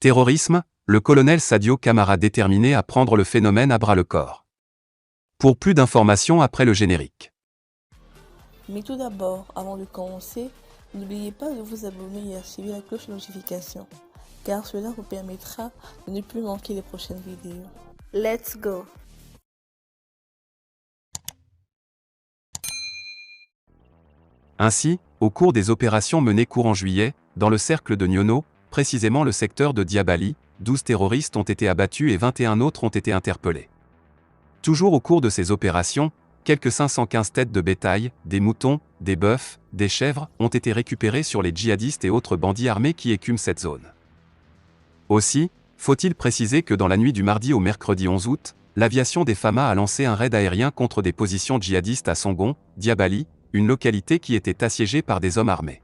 Terrorisme, le colonel Sadio Camara déterminé à prendre le phénomène à bras-le-corps. Pour plus d'informations après le générique. Mais tout d'abord, avant de commencer, n'oubliez pas de vous abonner et activer la cloche de notification, car cela vous permettra de ne plus manquer les prochaines vidéos. Let's go! Ainsi, au cours des opérations menées courant juillet, dans le cercle de Nyono, précisément le secteur de Diabali, 12 terroristes ont été abattus et 21 autres ont été interpellés. Toujours au cours de ces opérations, quelques 515 têtes de bétail, des moutons, des bœufs, des chèvres ont été récupérés sur les djihadistes et autres bandits armés qui écument cette zone. Aussi, faut-il préciser que dans la nuit du mardi au mercredi 11 août, l'aviation des FAMA a lancé un raid aérien contre des positions djihadistes à Songon, Diabali, une localité qui était assiégée par des hommes armés.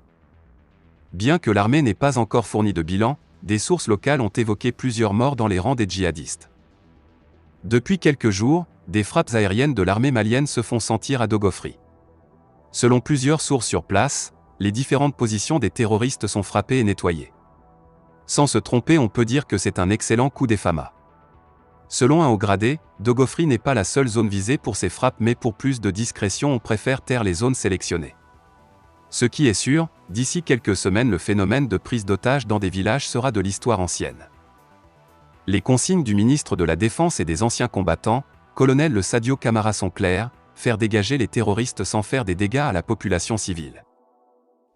Bien que l'armée n'ait pas encore fourni de bilan, des sources locales ont évoqué plusieurs morts dans les rangs des djihadistes. Depuis quelques jours, des frappes aériennes de l'armée malienne se font sentir à Dogofri. Selon plusieurs sources sur place, les différentes positions des terroristes sont frappées et nettoyées. Sans se tromper, on peut dire que c'est un excellent coup des FAMA. Selon un haut gradé, Dogofri n'est pas la seule zone visée pour ces frappes, mais pour plus de discrétion on préfère taire les zones sélectionnées. Ce qui est sûr, d'ici quelques semaines le phénomène de prise d'otages dans des villages sera de l'histoire ancienne. Les consignes du ministre de la Défense et des anciens combattants, colonel le Sadio Camara sont claires, faire dégager les terroristes sans faire des dégâts à la population civile.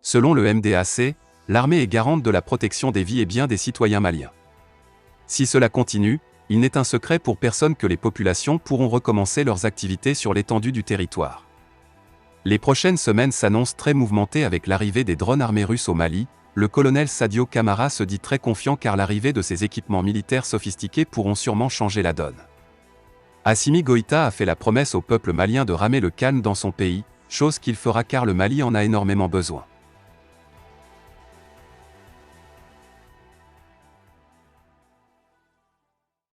Selon le MDAC, l'armée est garante de la protection des vies et biens des citoyens maliens. Si cela continue, il n'est un secret pour personne que les populations pourront recommencer leurs activités sur l'étendue du territoire. Les prochaines semaines s'annoncent très mouvementées avec l'arrivée des drones armés russes au Mali. Le colonel Sadio Camara se dit très confiant car l'arrivée de ces équipements militaires sophistiqués pourront sûrement changer la donne. Assimi Goïta a fait la promesse au peuple malien de ramer le calme dans son pays, chose qu'il fera car le Mali en a énormément besoin.